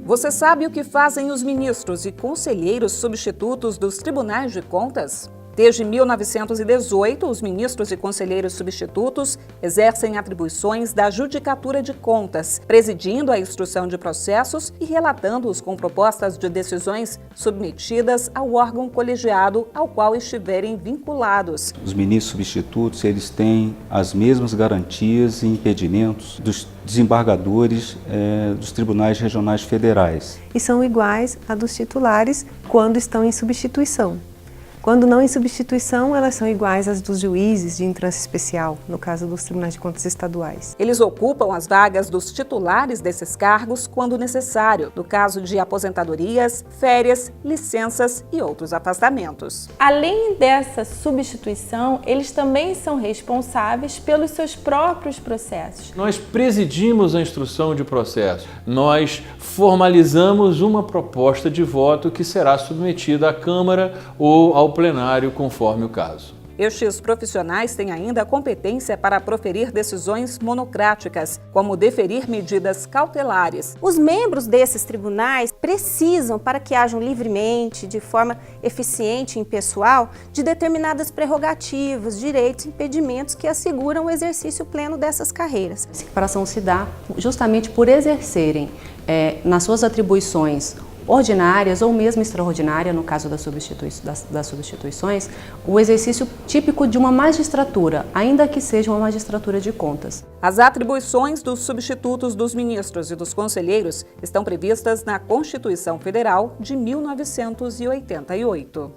Você sabe o que fazem os ministros e conselheiros substitutos dos tribunais de contas? Desde 1918, os ministros e conselheiros substitutos exercem atribuições da Judicatura de Contas, presidindo a instrução de processos e relatando-os com propostas de decisões submetidas ao órgão colegiado ao qual estiverem vinculados. Os ministros substitutos, eles têm as mesmas garantias e impedimentos dos desembargadores dos tribunais regionais federais. E são iguais a dos titulares quando estão em substituição. Quando não em substituição, elas são iguais às dos juízes de entrância especial, no caso dos tribunais de contas estaduais. Eles ocupam as vagas dos titulares desses cargos quando necessário, no caso de aposentadorias, férias, licenças e outros afastamentos. Além dessa substituição, eles também são responsáveis pelos seus próprios processos. Nós presidimos a instrução de processo. Nós formalizamos uma proposta de voto que será submetida à Câmara ou ao plenário, conforme o caso. Estes profissionais têm ainda a competência para proferir decisões monocráticas, como deferir medidas cautelares. Os membros desses tribunais precisam, para que hajam livremente, de forma eficiente e impessoal, de determinadas prerrogativas, direitos e impedimentos que asseguram o exercício pleno dessas carreiras. Essa equiparação se dá justamente por exercerem, nas suas atribuições ordinárias ou mesmo extraordinária, no caso das substituições, o exercício típico de uma magistratura, ainda que seja uma magistratura de contas. As atribuições dos substitutos dos ministros e dos conselheiros estão previstas na Constituição Federal de 1988.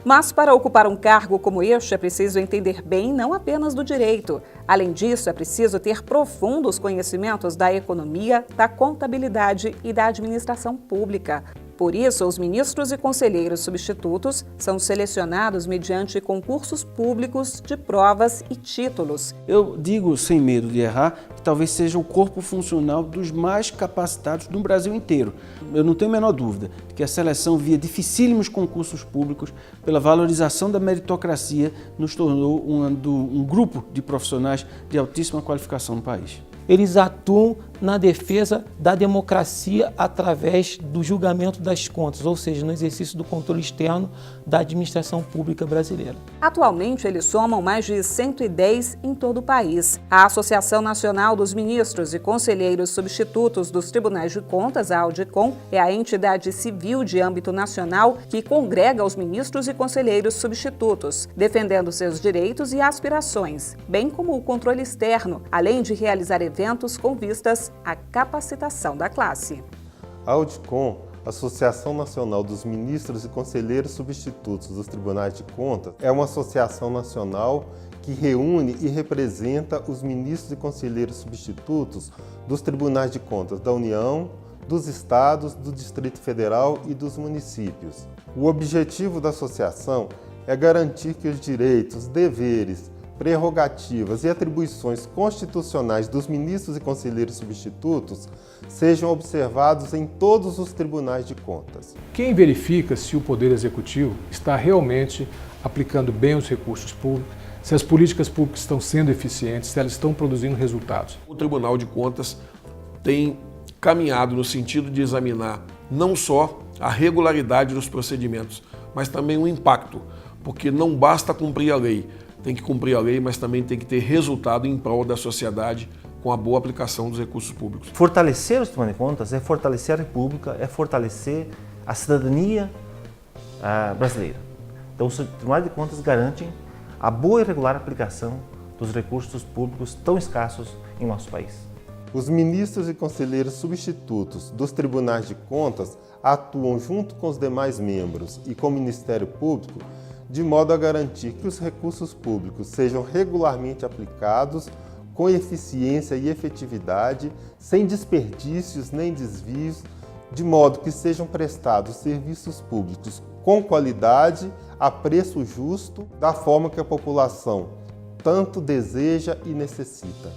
Mas para ocupar um cargo como este é preciso entender bem não apenas do direito. Além disso, é preciso ter profundos conhecimentos da economia, da contabilidade e da administração pública. Por isso, os ministros e conselheiros substitutos são selecionados mediante concursos públicos de provas e títulos. Eu digo, sem medo de errar, que talvez seja o corpo funcional dos mais capacitados no Brasil inteiro. Eu não tenho a menor dúvida de que a seleção via dificílimos concursos públicos, pela valorização da meritocracia, nos tornou um grupo de profissionais de altíssima qualificação no país. Eles atuam na defesa da democracia através do julgamento das contas, ou seja, no exercício do controle externo da administração pública brasileira. Atualmente, eles somam mais de 110 em todo o país. A Associação Nacional dos Ministros e Conselheiros Substitutos dos Tribunais de Contas, a AUDICOM, é a entidade civil de âmbito nacional que congrega os ministros e conselheiros substitutos, defendendo seus direitos e aspirações, bem como o controle externo, além de realizar eventos com vistas à capacitação da classe. A AUDICOM, Associação Nacional dos Ministros e Conselheiros Substitutos dos Tribunais de Contas, é uma associação nacional que reúne e representa os ministros e conselheiros substitutos dos Tribunais de Contas da União, dos Estados, do Distrito Federal e dos municípios. O objetivo da associação é garantir que os direitos, deveres, prerrogativas e atribuições constitucionais dos ministros e conselheiros substitutos sejam observados em todos os tribunais de contas. Quem verifica se o Poder Executivo está realmente aplicando bem os recursos públicos, se as políticas públicas estão sendo eficientes, se elas estão produzindo resultados. O Tribunal de Contas tem caminhado no sentido de examinar não só a regularidade dos procedimentos, mas também o impacto, porque não basta cumprir a lei, tem que cumprir a lei, mas também tem que ter resultado em prol da sociedade com a boa aplicação dos recursos públicos. Fortalecer os tribunais de contas é fortalecer a República, é fortalecer a cidadania brasileira. Então, os tribunais de contas garantem a boa e regular aplicação dos recursos públicos tão escassos em nosso país. Os ministros e conselheiros substitutos dos tribunais de contas atuam junto com os demais membros e com o Ministério Público de modo a garantir que os recursos públicos sejam regularmente aplicados com eficiência e efetividade, sem desperdícios nem desvios, de modo que sejam prestados serviços públicos com qualidade, a preço justo, da forma que a população tanto deseja e necessita.